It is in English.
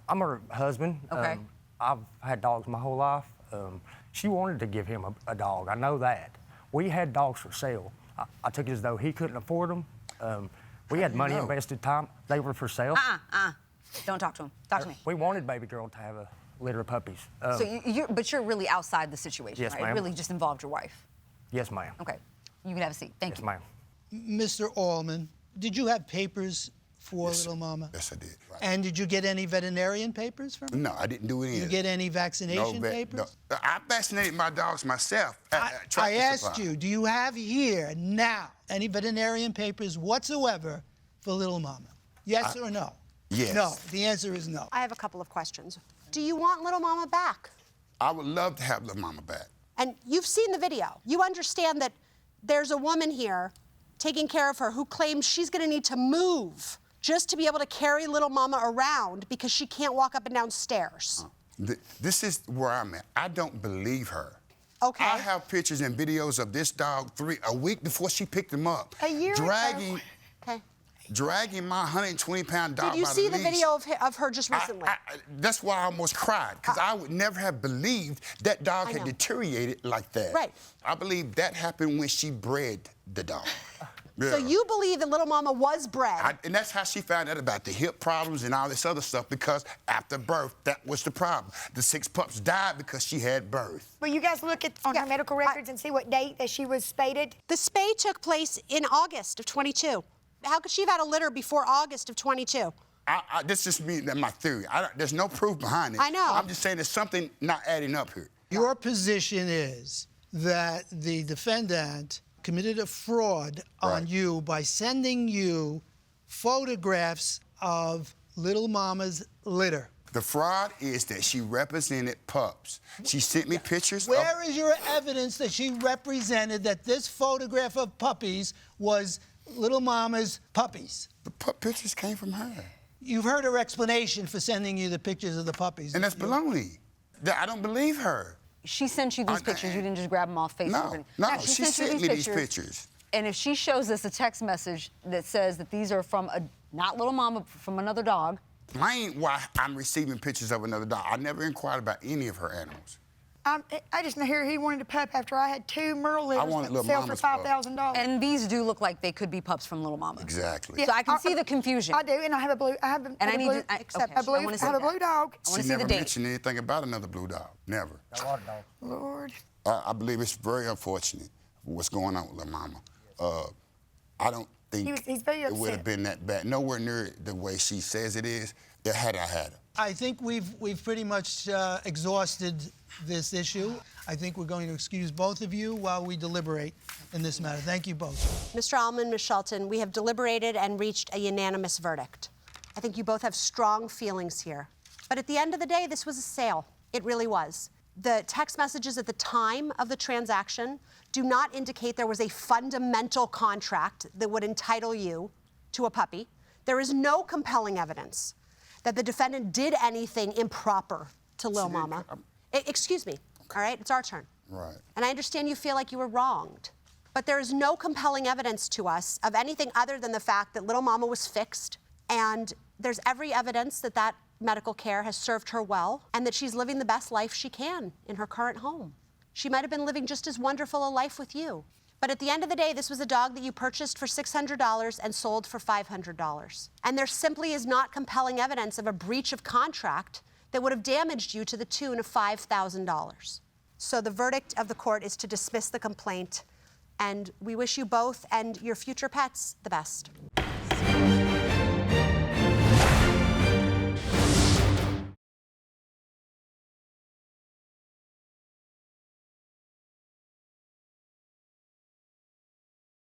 I'm her husband. Okay. I've had dogs my whole life. She wanted to give him a dog. I know that. We had dogs for sale. I took it as though he couldn't afford them. We had money invested, time. They were for sale. Don't talk to him. Talk to me. We wanted baby girl to have a litter of puppies. But you're really outside the situation, yes, right? ma'am. It really just involved your wife. Yes, ma'am. Okay. You can have a seat. Thank yes, you. ma'am. Mr. Allman, did you have papers for Yes, Little Mama? Yes, I did. Right. And did you get any veterinarian papers from her? No, I didn't do any. Did you get any vaccination papers? No. I vaccinated my dogs myself. I asked you, do you have here now any veterinarian papers whatsoever for Little Mama? Yes or no? Yes. No. The answer is no. I have a couple of questions. Do you want Little Mama back? I would love to have Little Mama back. And you've seen the video. You understand that there's a woman here taking care of her who claims she's going to need to move just to be able to carry Little Mama around because she can't walk up and down stairs. This is where I'm at. I don't believe her. Okay. I have pictures and videos of this dog a week before she picked him up. A year dragging, ago. Okay. Dragging my 120-pound dog. Did you see the video of her just recently? That's why I almost cried, because I would never have believed that dog had deteriorated like that. Right. I believe that happened when she bred the dog. Yeah. So you believe that Little Mama was bred? And that's how she found out about the hip problems and all this other stuff, because after birth, that was the problem. The 6 pups died because she had birth. Will you guys look at on her medical records and see what date that she was spaded? The spay took place in August of 22. How could she have had a litter before August of 22? This is my theory. There's no proof behind it. I know. I'm just saying there's something not adding up here. Your position is that the defendant committed a fraud on you by sending you photographs of Little Mama's litter. The fraud is that she represented pups. She sent me pictures. Where is your evidence that she represented that this photograph of puppies was Little Mama's puppies? The pictures came from her. You've heard her explanation for sending you the pictures of the puppies. And that's baloney. I don't believe her. She sent you these pictures. You didn't just grab them off Facebook. No, she sent me these pictures. And if she shows us a text message that says that these are from not Little Mama, from another dog. Mine ain't why I'm receiving pictures of another dog. I never inquired about any of her animals. I just hear he wanted a pup after I had 2 Merle litters that sell for $5,000. And these do look like they could be pups from Little Mama. Exactly. So I can see the confusion. I do, and I have a blue. I have a blue dog. I want to see a blue dog. I want to see the She never date. mentioned anything about another blue dog. Never. Lord. I believe it's very unfortunate what's going on with Little Mama. I don't think He's very it would upset. have been that bad. Nowhere near the way she says it is. That had I had her. I think we've pretty much exhausted this issue. I think we're going to excuse both of you while we deliberate in this matter. Thank you both. Mr. Allman, Ms. Shelton, we have deliberated and reached a unanimous verdict. I think you both have strong feelings here. But at the end of the day, this was a sale. It really was. The text messages at the time of the transaction do not indicate there was a fundamental contract that would entitle you to a puppy. There is no compelling evidence that the defendant did anything improper to Lil Mama. Excuse me, all right? It's our turn. Right. And I understand you feel like you were wronged. But there is no compelling evidence to us of anything other than the fact that Little Mama was fixed, and there's every evidence that that medical care has served her well, and that she's living the best life she can in her current home. She might have been living just as wonderful a life with you. But at the end of the day, this was a dog that you purchased for $600 and sold for $500. And there simply is not compelling evidence of a breach of contract that would have damaged you to the tune of $5,000. So the verdict of the court is to dismiss the complaint, and we wish you both and your future pets the best.